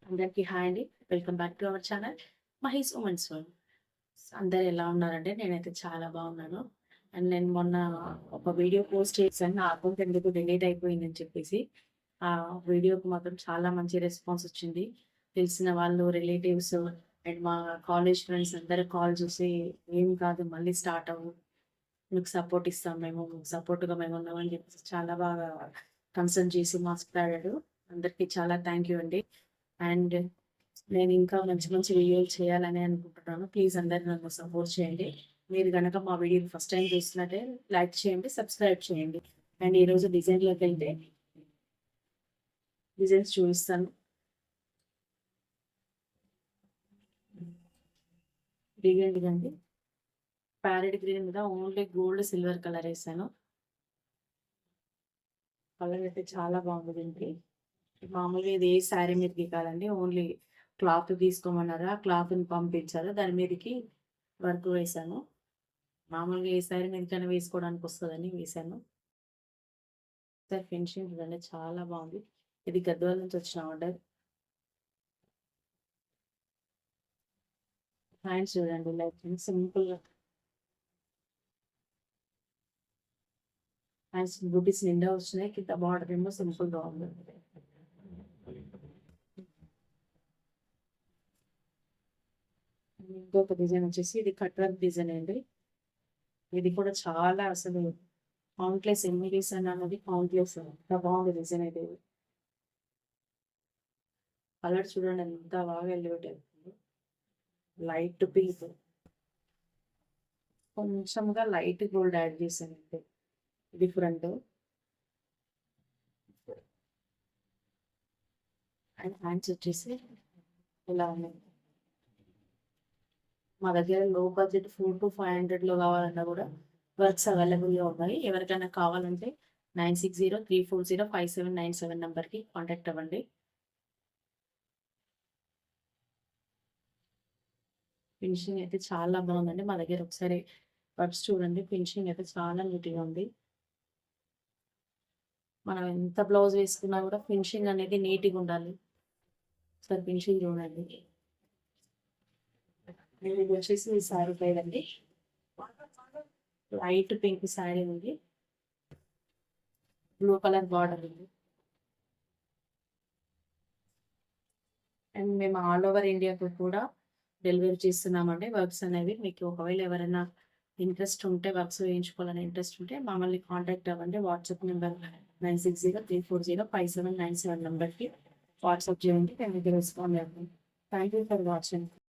అందరికీ హాయ్ అండి. Welcome back to our channel Mahesh women's world. అందరూ ఎలా ఉన్నారంటే నేనైతే చాలా బాగున్నాను. అండ్ నేను మొన్న ఒక వీడియో పోస్ట్ చేశాను. నా అకౌంట్ ఎందుకు డిలీట్ అయిపోయిందని చెప్పేసి. ఆ వీడియోకి మాత్రం చాలా మంచి రెస్పాన్స్ వచ్చింది. తెలిసిన వాళ్ళు, రిలేటివ్స్ అండ్ మా కాలేజ్ ఫ్రెండ్స్ అందరూ కాల్ చేసి "ఏం కాదు మళ్ళీ స్టార్ట్ అవ్వు. మీకు సపోర్ట్ ఇస్తాం మేము. సపోర్ట్‌గా మేమున్నామని" చెప్పేసి చాలా బాగా కన్సర్న్ చేసి మాట్లాడారు. అందరికీ చాలా థ్యాంక్ యూ అండి. అండ్ నేను ఇంకా మంచి మంచి వీడియోలు చేయాలని అనుకుంటున్నాను. ప్లీజ్ అందరూ నన్ను సపోర్ట్ చేయండి. మీరు గనక మా వీడియోని ఫస్ట్ టైం చూస్తున్నట్టే లైక్ చేయండి, సబ్స్క్రైబ్ చేయండి. అండ్ ఈరోజు డిజైన్‌లోకెళ్తే డిజైన్స్ చూపిస్తాను. ఇదిగండి ప్యారెట్ గ్రీన్ మీద ఓన్లీ గోల్డ్, సిల్వర్ కలర్ ఏసాను. కలర్ అయితే చాలా బాగుంది దీనికి. మామూలుగా ఇది ఏ శారీ మీదకి కాదండి. ఓన్లీ క్లాత్ తీసుకోమన్నారు. ఆ క్లాత్‌ని పంపించారు. దాని మీదకి వర్క్ వేశాను. మామూలుగా ఏ శారీ మీదకైనా వేసుకోవడానికి వస్తదని వేశాను. ఒకసారి ఫినిషింగ్ చూడండి చాలా బాగుంది. ఇది గద్వాల నుంచి వచ్చిన ఆర్డర్. హ్యాండ్స్ చూడండి లైక్ సింపుల్‌గా హ్యాండ్స్ బూటీస్ నిండా వచ్చినాయి. కింద బార్డర్ ఏమో సింపుల్‌గా ఉంది. ఇంకొక డిజైన్ వచ్చేసి ఇది కట్ వర్క్ డిజైన్ అండి. ఇది కూడా చాలా అసలు కౌంట్‌లెస్ ఎన్ని వేసాను అన్నది కౌంట్‌లెస్. ఎంత బాగుంది డిజైన్ అయితే ఇది. కలర్ చూడండి ఎంత బాగా ఎలివేట్ అవుతుంది. లైట్ పింక్ కొంచెంగా లైట్ గోల్డ్ యాడ్ చేశానండి. డిఫరెంట్ అండ్ హ్యాండ్స్ వచ్చేసి ఇలా ఉన్నాయి. మా దగ్గర లో బడ్జెట్ 400-500లో కావాలన్నా కూడా వర్క్స్ అవైలబుల్‌గా ఉన్నాయి. ఎవరికైనా కావాలంటే 9603405797 నంబర్‌కి కాంటాక్ట్ అవ్వండి. ఫినిషింగ్ అయితే చాలా బాగుందండి. మా దగ్గర ఒకసారి వర్క్స్ చూడండి. ఫినిషింగ్ అయితే చాలా నీట్‌గా ఉంది. మనం ఎంత బ్లౌజ్ వేసుకున్నా కూడా ఫినిషింగ్ అనేది నీట్‌గా ఉండాలి. ఒకసారి ఫినిషింగ్ చూడండి. ఇది వచ్చేసి ఈ శారీ పేరండి. లైట్ పింక్ శారీ ఉంది. బ్లూ కలర్ బార్డర్ ఉంది. అండ్ మేము ఆల్ ఓవర్ ఇండియాకు కూడా డెలివరీ చేస్తున్నామండి. వర్క్స్ అనేవి మీకు ఒకవేళ ఎవరైనా ఇంట్రెస్ట్ ఉంటే వర్క్స్ వేయించుకోవాలని ఇంట్రెస్ట్ ఉంటే మమ్మల్ని కాంటాక్ట్ అవ్వండి. వాట్సాప్ నెంబర్ 9603405797 నంబర్‌కి వాట్సాప్ చేయండి. మేము మీకు రెస్పాండ్ అవుతాం. Thank you for watching.